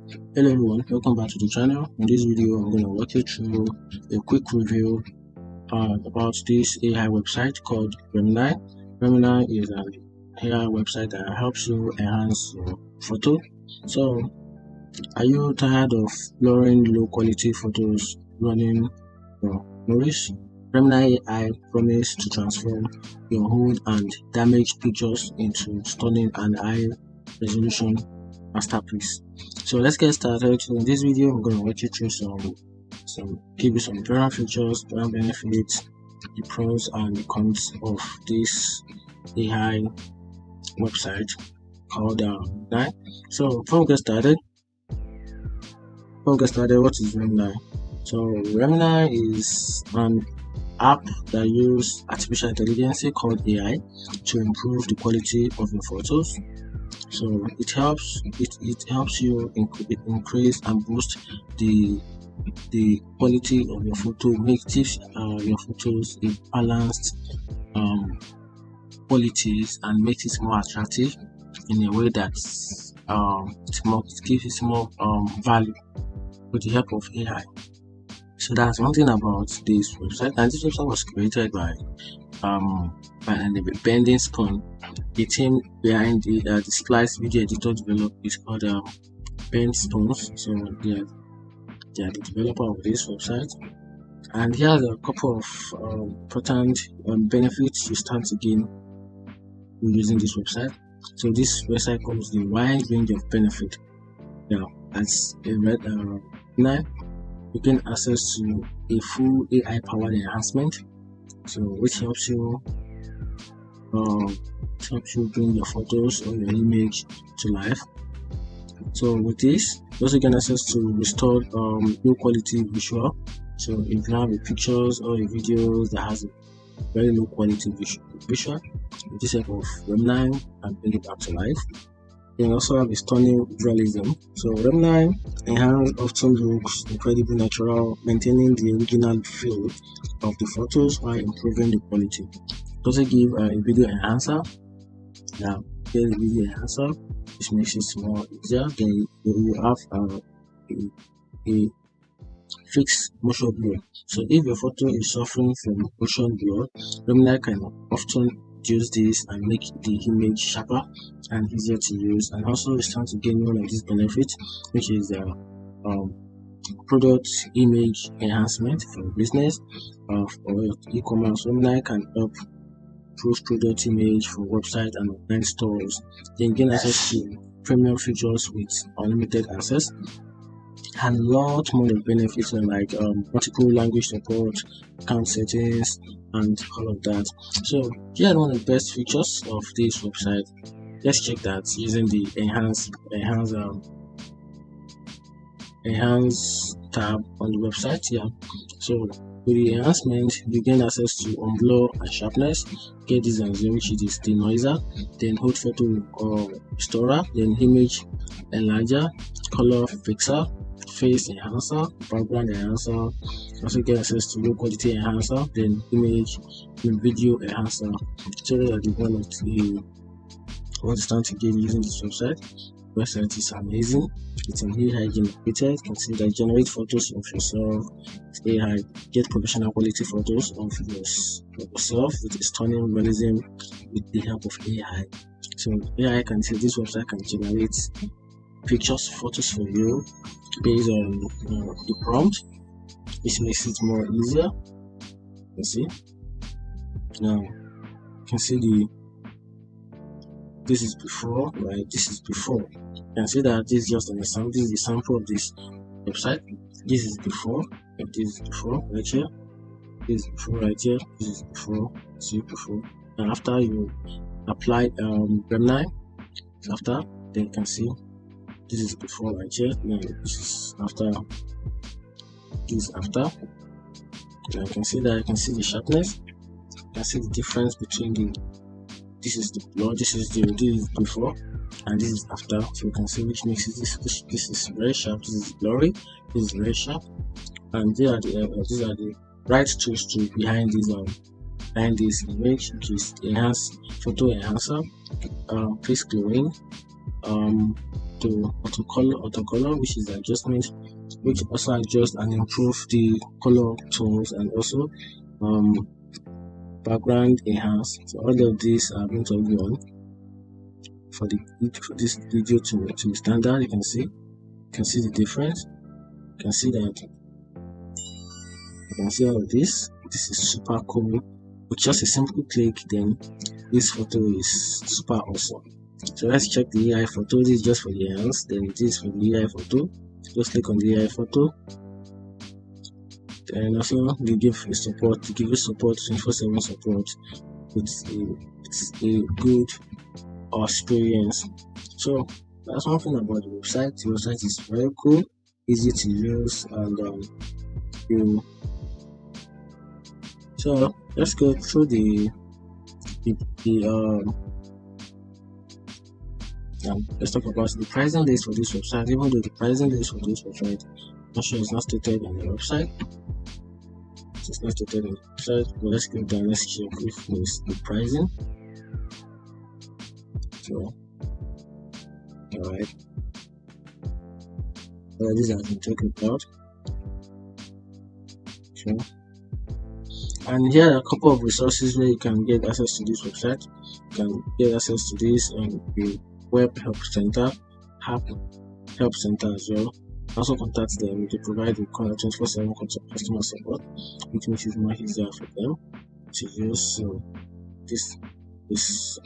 Hello everyone, welcome back to the channel. In this video, I'm going to walk you through a quick review about this AI website called Remini. Remini is an AI website that helps you enhance your photo. So, are you tired of blurring low quality photos running your memories? Remini AI promises to transform your old and damaged pictures into stunning and high resolution masterpiece. So let's get started. So in this video, I'm going to walk you through give you some important features, important benefits, the pros and the cons of this AI website called Remini. So before we get started, what is Remini? So Remini is an app that uses artificial intelligence called AI to improve the quality of your photos. So it helps you increase and boost the quality of your photo, makes your photos a balanced qualities and makes it more attractive in a way that it gives it more value with the help of AI. So that's one thing about this website, and this website was created by the Bending Spoon. The team behind the Splice video editor developed is called Bending Spoons. So they are the developer of this website, and here's a couple of important benefits you stand to gain using this website. So this website comes with a wide range of benefits. Now, as a now you can access to a full AI powered enhancement, so which helps you bring your photos or your image to life. So with this, you also get access to restore low quality visual. So if you have a pictures or a videos that has a very low quality visual, with this type of Remini and bring it back to life. You also have a stunning realism. So Remini enhance often looks incredibly natural, maintaining the original feel of the photos while improving the quality. It also give a video enhancer. Now, here's a video enhancer, which makes it more easier. Then you have a fixed motion blur. So if your photo is suffering from motion blur, Remini can often use this and make the image sharper and easier to use, and also it's trying to gain one of these benefits, which is product image enhancement for business or e-commerce. Remini can help improve product image for website and online stores. Then gain access to premium features with unlimited access, and a lot more benefits like multiple language support, account settings, and all of that. So here are one of the best features of this website. Let's check that using the enhance tab on the website here. So with the enhancement, you gain access to unblur and sharpness, get this and zero, which is the noiser, then hold photo or restorer, then image enlarger, color fixer, face enhancer, background enhancer. Also get access to low quality enhancer, then image and video enhancer. So those are the one of the what is to gain using this website. Website is amazing. It's an AI generated. You can see that generate photos of yourself. It's AI get professional quality photos of yourself with a stunning realism with the help of AI. So AI can see this website can generate pictures, photos for you based on the prompt, which makes it more easier. You see, now you can see this is before, right? This is before. You can see that this is just an example. This is the sample of this website. This is before, and this is before right here. This is before right here. This is before. See before. And after you apply Remini, after, then you can see this is before right here. Now this is after. This is after. Now you can see that. You can see the sharpness. You can see the difference between this is the blur, this is before, and this is after. So you can see which makes it this is very sharp, this is blurry, this is very sharp, and these are the right tools to behind this image, which is enhance photo enhancer, face glowing, auto color, which is adjustment, which also adjust and improve the color tones, and also background enhance. So all of these are going to be on for this video to be standard. You can see the difference. You can see that. You can see all of this. This is super cool. With just a simple click, then this photo is super awesome. So let's check the AI photo. This is just for the hands. Then this is for the AI photo. Just click on the AI photo. And also they give you support. They give you support, 24/7 support. It's a good experience. So that's one thing about the website. The website is very cool, easy to use, and so let's go through let's talk about the pricing list for this website. Even though the pricing list for this website, not sure it's not stated on the website. It's not stated on the website, but let's go down. Let's check if it's the pricing. So, alright. This has been talking about. So, and here are a couple of resources where you can get access to this website. You can get access to this the web help center, help center as well. Also contact them to provide the 24/7 customer support, which makes it much easier for them to use. So this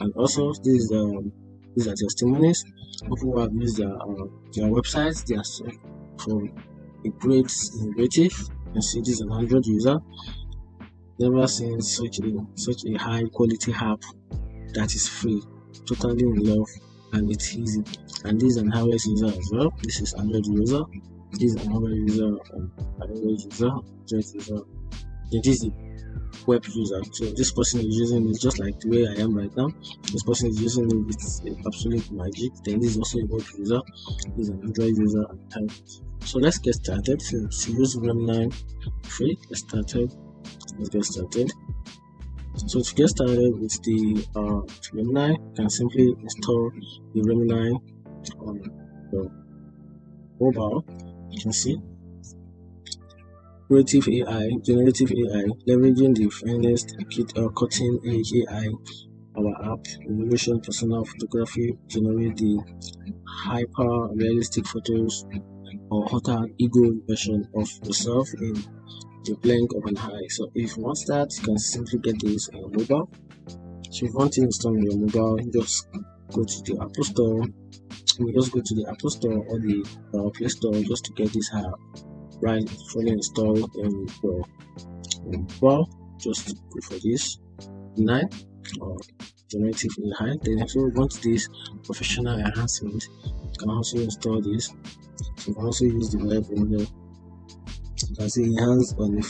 and also these are testimonies. People who have used their websites. They are for a great innovative. You can see this is an Android user. Never seen such a high quality app that is free, totally in love, and it's easy. And this is an iOS user as well. This is Android user. This is another user, iOS user, Android user. Then this is the web user. So this person is using it just like the way I am right now. This person is using it with absolute magic. Then this is also a web user. This is an Android user and type. So let's get started. So to use Remini free, let's get started. So to get started with the Remini, you can simply install the Remini on the mobile. You can see generative AI, leveraging the finest cutting edge AI. Our app, Evolution Personal Photography, generate the hyper realistic photos or hotter ego version of yourself in the blink of an eye. So if you want that, you can simply get this on your mobile. So if you want to install on your mobile, just go to the Apple Store. You just go to the Apple Store or the Play Store just to get this app right fully installed in your mobile. Just go for this 9 or generative AI. Then if you want this professional enhancement, you can also install this. So you can also use the web in here. You can see enhance on the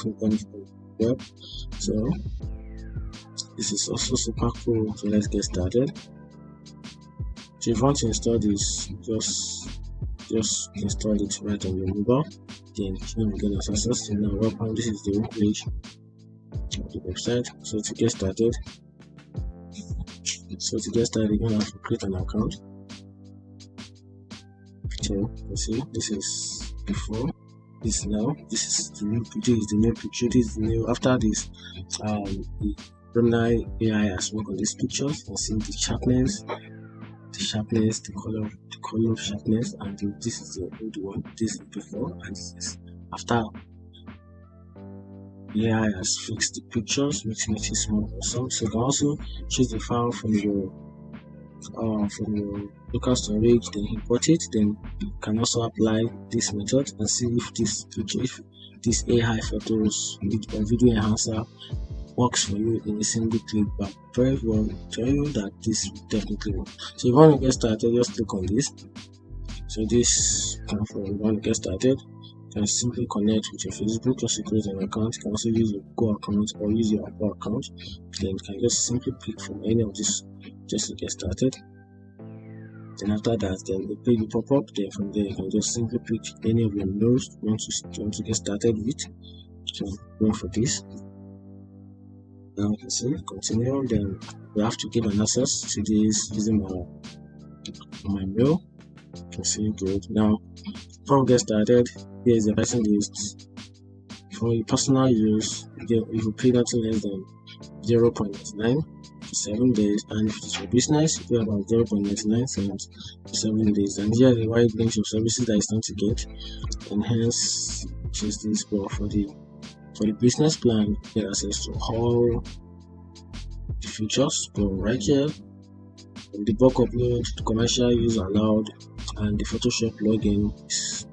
web. So this is also super cool. So let's get started. So if you want to install this, just install it right on your mobile. Then you will get access to now. Welcome. This is the home page of the website. So to get started, you're gonna have to create an account. So you see, this is before. This now. This is the new picture. This is the new picture. This is the new. After this, the Remini AI has worked on these pictures. You can see the sharpness, the color of sharpness, and this is the old one. This is before, and this is after. The AI has fixed the pictures, which makes it more awesome. So you can also choose the file from your local storage, then import it. Then you can also apply this method and see if this AI photos or video enhancer works for you in a single click. But very well tell you that this definitely works. So if you want to get started, just click on this. So this if you want to get started, you can simply connect with your Facebook, just create an account. You can also use your Google account or use your Apple account. Then you can just simply pick from any of this just to get started. Then after that, then the page will pop up. Then from there, you can just simply pick any of your nodes you want to get started with. So going for this. Now you can see continue. Then we have to give an access to this using my mail. You can see good. Now, before we get started, here is the pricing list. For your personal use, if you pay nothing less than 0.99 for 7 days, and if it's for business, you pay about 0.99 cents for 7 days. And here is a wide range of services that is time to get, and hence choose this. But for the business plan, you get access to all the features. But right here, the bulk upload, the commercial use allowed, and the Photoshop login is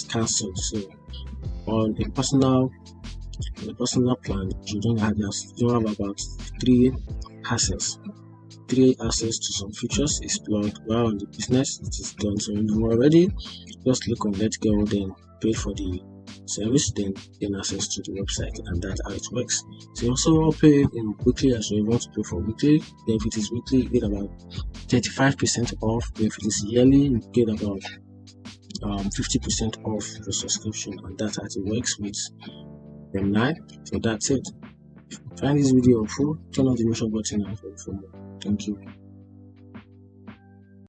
cancelled. So on a personal plan, you don't have about three access to some features is plugged, while on the business it is done. So if you already just click on let go, then pay for the service, then gain access to the website, and that's how it works. So you also pay in weekly as well. If you want to pay for weekly, then if it is weekly, you get about 35% off. If it is yearly, you get about 50% off the subscription, and that's how it works with Remini. So that's it. If you find this video helpful, turn on the notification button and for more. Thank you.